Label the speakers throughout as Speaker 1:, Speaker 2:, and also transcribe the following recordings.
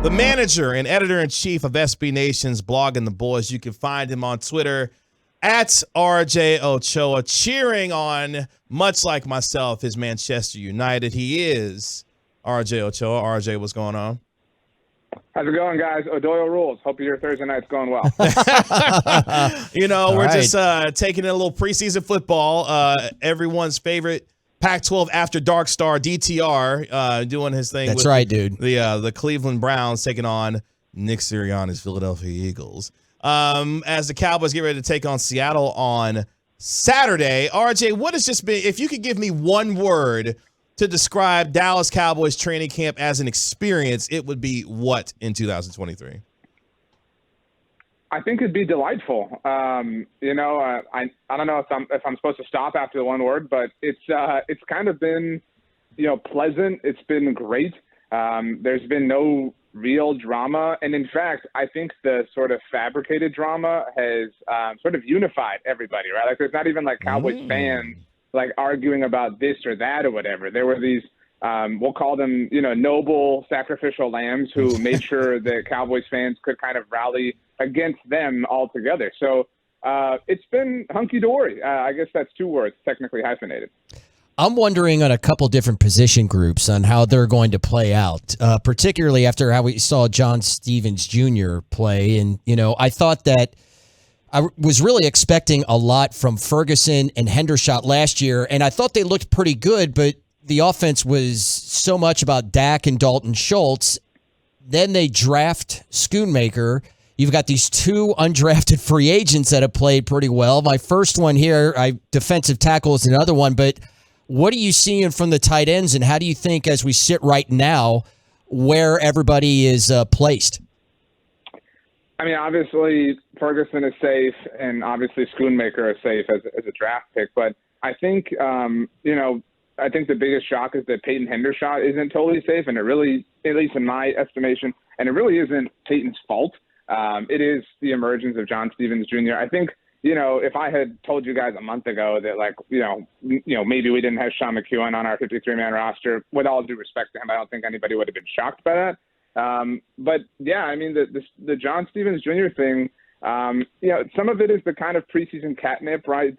Speaker 1: the manager and editor-in-chief of SB Nation's Blog and the Boys. You can find him on Twitter at RJ Ochoa, cheering on, much like myself, his Manchester United. He is RJ Ochoa. RJ, what's going on?
Speaker 2: How's it going, guys? O'Doyle rules. Hope your Thursday night's going well.
Speaker 1: We're just taking in a little preseason football. Everyone's favorite Pac-12 After Dark star, DTR, doing his thing.
Speaker 3: That's right, dude.
Speaker 1: The Cleveland Browns taking on Nick Sirianni's Philadelphia Eagles. As the Cowboys get ready to take on Seattle on Saturday. RJ, what has just been, if you could give me one word to describe Dallas Cowboys training camp as an experience, it would be what in 2023?
Speaker 2: I think it'd be delightful. I don't know if I'm supposed to stop after the one word, but it's kind of been, pleasant. It's been great. There's been no real drama, and in fact, I think the sort of fabricated drama has sort of unified everybody. Right? Like, there's not even like Cowboys fans like arguing about this or that or whatever. There were these, we'll call them, noble sacrificial lambs who made sure that Cowboys fans could kind of rally against them altogether. So it's been hunky-dory. I guess that's two words, technically hyphenated.
Speaker 3: I'm wondering on a couple different position groups on how they're going to play out, particularly after how we saw John Stevens Jr. play. And, I thought that I was really expecting a lot from Ferguson and Hendershot last year, and I thought they looked pretty good, but the offense was so much about Dak and Dalton Schultz. Then they draft Schoonmaker. You've got these two undrafted free agents that have played pretty well. My first one here, defensive tackle is another one, but what are you seeing from the tight ends, and how do you think, as we sit right now, where everybody is placed?
Speaker 2: I mean, obviously Ferguson is safe, and obviously Schoonmaker is safe as a draft pick. But I think, I think the biggest shock is that Peyton Hendershot isn't totally safe, and it really, at least in my estimation, and it really isn't Peyton's fault. It is the emergence of John Stevens Jr. I think, if I had told you guys a month ago that, like, maybe we didn't have Sean McEwen on our 53-man roster, with all due respect to him, I don't think anybody would have been shocked by that. But yeah, I mean, the John Stevens Jr. thing, some of it is the kind of preseason catnip, right?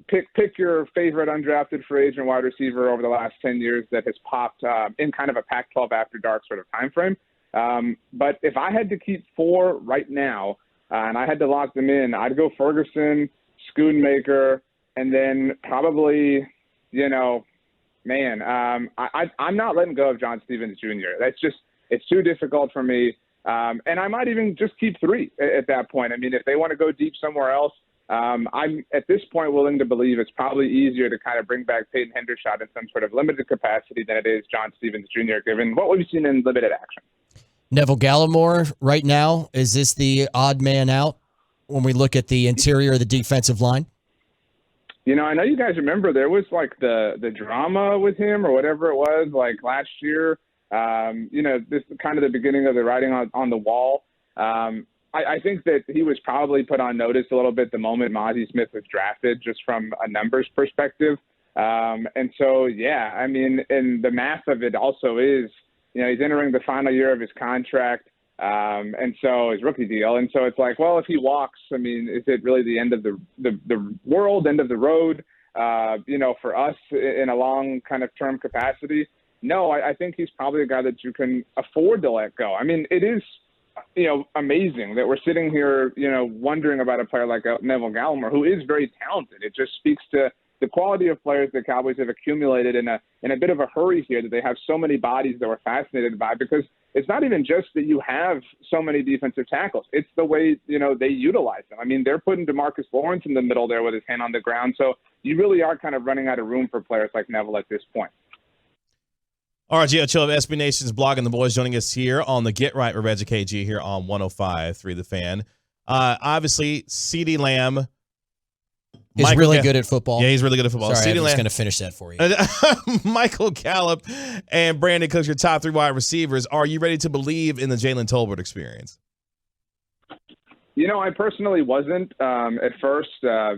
Speaker 2: Pick your favorite undrafted free agent wide receiver over the last 10 years that has popped in kind of a Pac-12 After Dark sort of time frame. But if I had to keep four right now, and I had to lock them in, I'd go Ferguson, Schoonmaker, and then probably, I'm not letting go of John Stevens Jr. It's too difficult for me. And I might even just keep three at that point. I mean, if they want to go deep somewhere else, I'm at this point willing to believe it's probably easier to kind of bring back Peyton Hendershot in some sort of limited capacity than it is John Stevens Jr., given what we've seen in limited action.
Speaker 3: Neville Gallimore right now, is this the odd man out when we look at the interior of the defensive line?
Speaker 2: I know you guys remember there was like the drama with him or whatever it was like last year. This is kind of the beginning of the writing on the wall. I think that he was probably put on notice a little bit the moment Mozzie Smith was drafted, just from a numbers perspective. And so, yeah, I mean, and the math of it also is, he's entering the final year of his contract, and so his rookie deal. And so it's like, well, if he walks, I mean, is it really the end of the world, end of the road, for us in a long kind of term capacity? No, I think he's probably a guy that you can afford to let go. I mean, it is, amazing that we're sitting here, wondering about a player like Neville Gallimore, who is very talented. It just speaks to the quality of players the Cowboys have accumulated in a bit of a hurry here, that they have so many bodies that we're fascinated by, because it's not even just that you have so many defensive tackles. It's the way, they utilize them. I mean, they're putting DeMarcus Lawrence in the middle there with his hand on the ground. So you really are kind of running out of room for players like Neville at this point.
Speaker 1: RJ Ochoa of SB Nation's Blog and the Boys joining us here on the Get Right with Reggie KG here on 105.3 The Fan. Obviously, CeeDee Lamb
Speaker 3: is really good at football.
Speaker 1: Yeah, he's really good at football.
Speaker 3: Sorry, I was going to finish that for you.
Speaker 1: Michael Gallup and Brandon Cooks, your top three wide receivers. Are you ready to believe in the Jalen Tolbert experience?
Speaker 2: I personally wasn't at first. I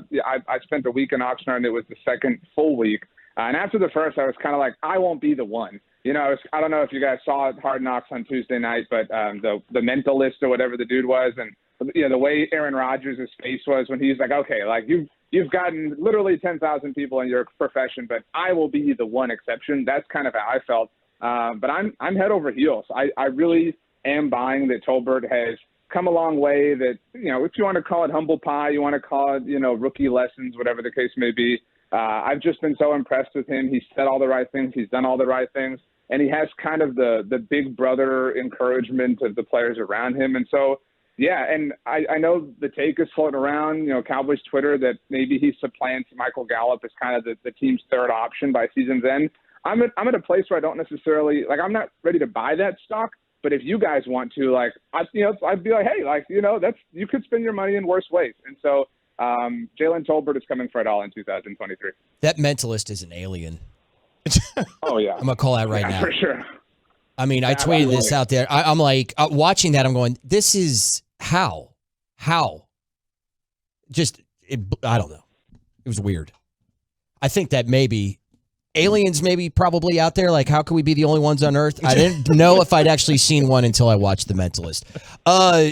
Speaker 2: spent a week in Oxnard, and it was the second full week. And after the first, I was kind of like, I won't be the one. I don't know if you guys saw Hard Knocks on Tuesday night, but the mentalist or whatever the dude was, and the way Aaron Rodgers' face was when he's like, okay, like you've gotten literally 10,000 people in your profession, but I will be the one exception. That's kind of how I felt. But I'm head over heels. I really am buying that Tolbert has come a long way. That if you want to call it humble pie, you want to call it rookie lessons, whatever the case may be. I've just been so impressed with him. He's said all the right things. He's done all the right things. And he has kind of the big brother encouragement of the players around him. And so, yeah, and I know the take is floating around, Cowboys Twitter, that maybe he supplants Michael Gallup as kind of the team's third option by season's end. I'm at a place where I don't necessarily – I'm not ready to buy that stock. But if you guys want to, I'd be like, hey, that's you could spend your money in worse ways. And so Jalen Tolbert is coming for it all in 2023.
Speaker 3: That mentalist is an alien.
Speaker 2: Oh, yeah.
Speaker 3: I'm going to call that right now.
Speaker 2: For sure.
Speaker 3: I mean, I tweeted this out there. I'm like, watching that, I'm going, this is how? I don't know. It was weird. I think that maybe aliens probably out there. Like, how can we be the only ones on Earth? I didn't know if I'd actually seen one until I watched The Mentalist.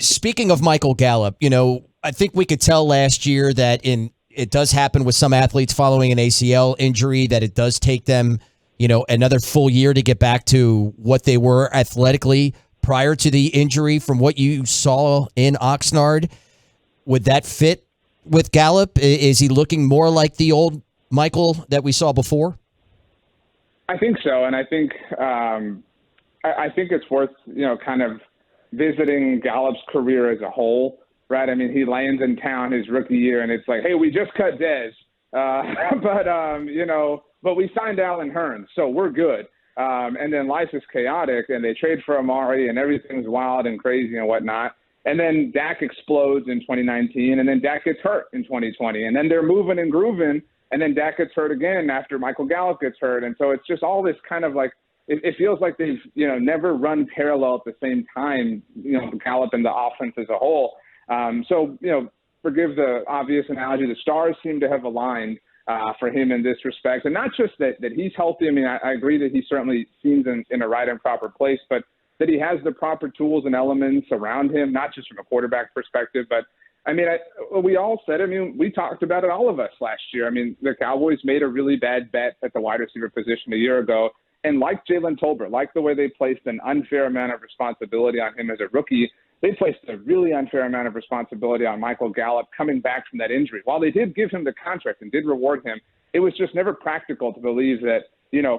Speaker 3: Speaking of Michael Gallup, I think we could tell last year that it does happen with some athletes following an ACL injury, that it does take them, another full year to get back to what they were athletically prior to the injury. From what you saw in Oxnard, would that fit with Gallup? Is he looking more like the old Michael that we saw before?
Speaker 2: I think so, and I think it's worth kind of visiting Gallup's career as a whole, right? I mean, he lands in town his rookie year, and it's like, hey, we just cut Dez, but we signed Allen Hurns, so we're good. And then life is chaotic, and they trade for Amari, and everything's wild and crazy and whatnot. And then Dak explodes in 2019, and then Dak gets hurt in 2020, and then they're moving and grooving. And then Dak gets hurt again after Michael Gallup gets hurt. And so it's just all this kind of like, it feels like they've, never run parallel at the same time, Gallup and the offense as a whole. Forgive the obvious analogy, the stars seem to have aligned for him in this respect. And not just that he's healthy. I mean, I agree that he certainly seems in a right and proper place, but that he has the proper tools and elements around him, not just from a quarterback perspective, but I mean, we all said, we talked about it, all of us last year. I mean, the Cowboys made a really bad bet at the wide receiver position a year ago. And like Jalen Tolbert, like the way they placed an unfair amount of responsibility on him as a rookie, they placed a really unfair amount of responsibility on Michael Gallup coming back from that injury. While they did give him the contract and did reward him, it was just never practical to believe that,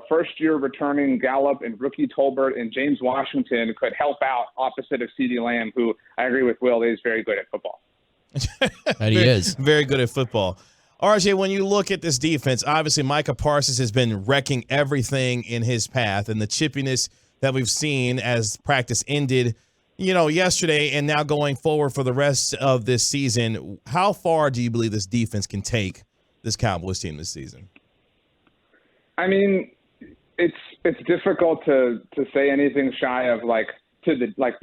Speaker 2: first-year returning Gallup and rookie Tolbert and James Washington could help out opposite of CeeDee Lamb, who I agree with Will, is very good at football.
Speaker 3: That he is.
Speaker 1: Very good at football. RJ, when you look at this defense, obviously Micah Parsons has been wrecking everything in his path, and the chippiness that we've seen as practice ended, yesterday and now going forward for the rest of this season. How far do you believe this defense can take this Cowboys team this season?
Speaker 2: I mean, it's difficult to say anything shy of the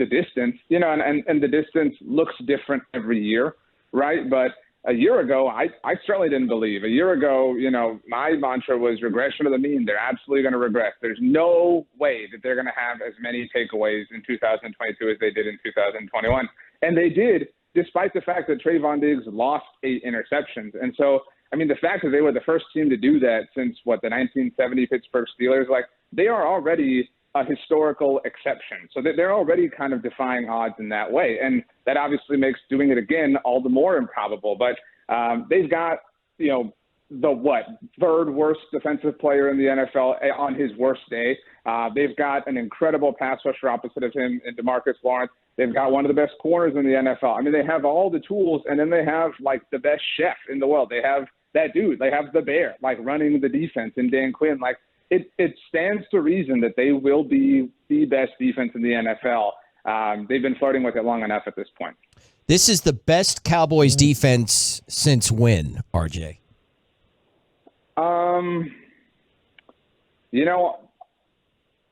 Speaker 2: distance, and the distance looks different every year, right? But a year ago, I certainly didn't believe. A year ago, my mantra was regression of the mean. They're absolutely going to regress. There's no way that they're going to have as many takeaways in 2022 as they did in 2021. And they did, despite the fact that Trayvon Diggs lost 8 interceptions. And so, I mean, the fact that they were the first team to do that since, the 1970 Pittsburgh Steelers, they are already a historical exception. So they're already kind of defying odds in that way. And that obviously makes doing it again all the more improbable. But they've got, the third worst defensive player in the NFL on his worst day. They've got an incredible pass rusher opposite of him in DeMarcus Lawrence. They've got one of the best corners in the NFL. I mean, they have all the tools, and then they have the best chef in the world. They have that dude. They have the bear running the defense in Dan Quinn. It stands to reason that they will be the best defense in the NFL. They've been flirting with it long enough at this point.
Speaker 3: This is the best Cowboys defense since when, RJ?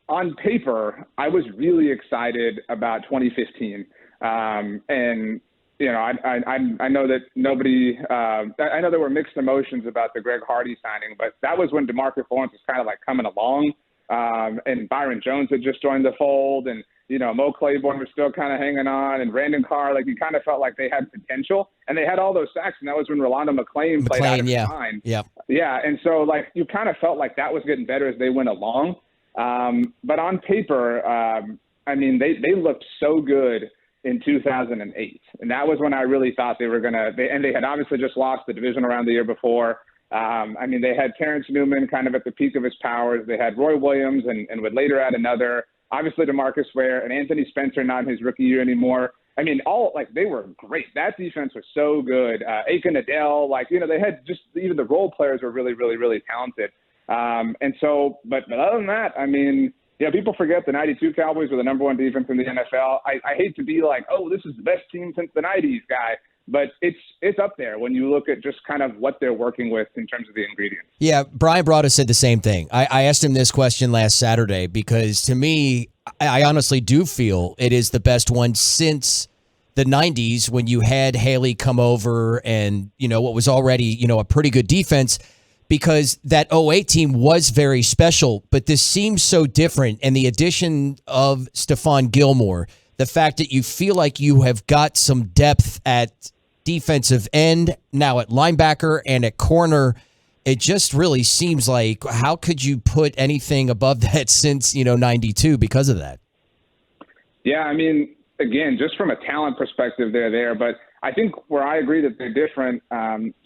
Speaker 2: On paper, I was really excited about 2015. And I know that nobody. I know there were mixed emotions about the Greg Hardy signing, but that was when DeMarcus Lawrence was kind of like coming along, and Byron Jones had just joined the fold, and Mo Claiborne was still kind of hanging on, and Brandon Carr. Like you kind of felt like they had potential, and they had all those sacks, and that was when Rolando McClain played out of his mind. Yeah, and so like you kind of felt like that was getting better as they went along. But on paper, I mean, they looked so good in 2008. And that was when I really thought they were going to – and they had obviously just lost the division round the year before. I mean, they had Terrence Newman kind of at the peak of his powers. They had Roy Williams and would later add another. Obviously, DeMarcus Ware and Anthony Spencer not in his rookie year anymore. I mean, they were great. That defense was so good. Aiken Adele, they had just – even the role players were really, really, really talented. And so – but other than that, I mean – people forget the 92 Cowboys were the number one defense in the NFL. I hate to be like, oh, this is the best team since the 90s guy, but it's up there when you look at just kind of what they're working with in terms of the ingredients.
Speaker 3: Yeah, Brian Broaddus said the same thing. I asked him this question last Saturday because to me, I honestly do feel it is the best one since the 90s when you had Haley come over and, what was already, a pretty good defense. Because that 08 team was very special, but this seems so different. And the addition of Stephon Gilmore, the fact that you feel like you have got some depth at defensive end, now at linebacker and at corner, it just really seems like how could you put anything above that since, 92 because of that?
Speaker 2: Yeah, I mean, again, just from a talent perspective, they're there, but I think where I agree that they're different,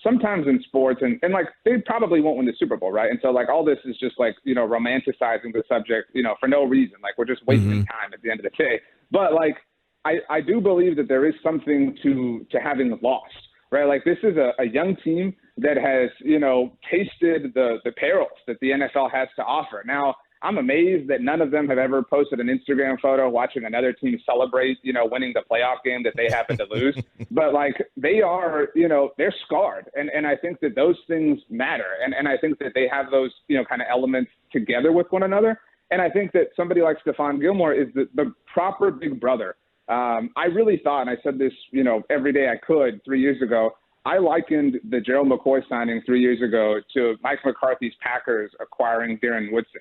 Speaker 2: sometimes in sports, and like they probably won't win the Super Bowl, right? And so like all this is just like, romanticizing the subject, for no reason. Like we're just wasting time at the end of the day. But like I do believe that there is something to having lost, right? Like this is a young team that has, tasted the perils that the NFL has to offer. Now, I'm amazed that none of them have ever posted an Instagram photo watching another team celebrate, winning the playoff game that they happen to lose. But like they are, they're scarred. And I think that those things matter. And I think that they have those, kind of elements together with one another. And I think that somebody like Stephon Gilmore is the proper big brother. I really thought, and I said this, every day I could 3 years ago, I likened the Gerald McCoy signing 3 years ago to Mike McCarthy's Packers acquiring Darren Woodson.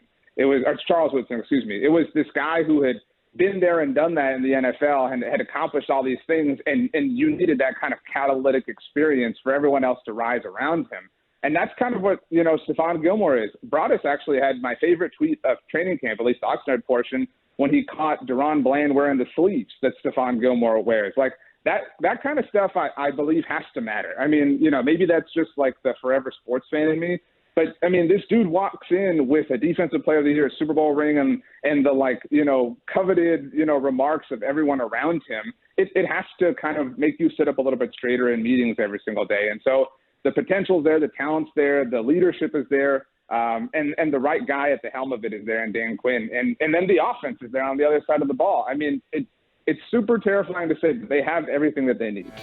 Speaker 2: Charles Woodson, excuse me. It was this guy who had been there and done that in the NFL and had accomplished all these things, and you needed that kind of catalytic experience for everyone else to rise around him. And that's kind of what, Stephon Gilmore is. Broaddus actually had my favorite tweet of training camp, at least the Oxnard portion, when he caught Deron Bland wearing the sleeves that Stephon Gilmore wears. Like that kind of stuff I believe has to matter. I mean, maybe that's just like the forever sports fan in me. But, I mean, this dude walks in with a Defensive Player of the Year, Super Bowl ring, and the, coveted, remarks of everyone around him. It has to kind of make you sit up a little bit straighter in meetings every single day. And so the potential's there, the talent's there, the leadership is there, and the right guy at the helm of it is there in Dan Quinn. And then the offense is there on the other side of the ball. I mean, it's super terrifying to say that they have everything that they need.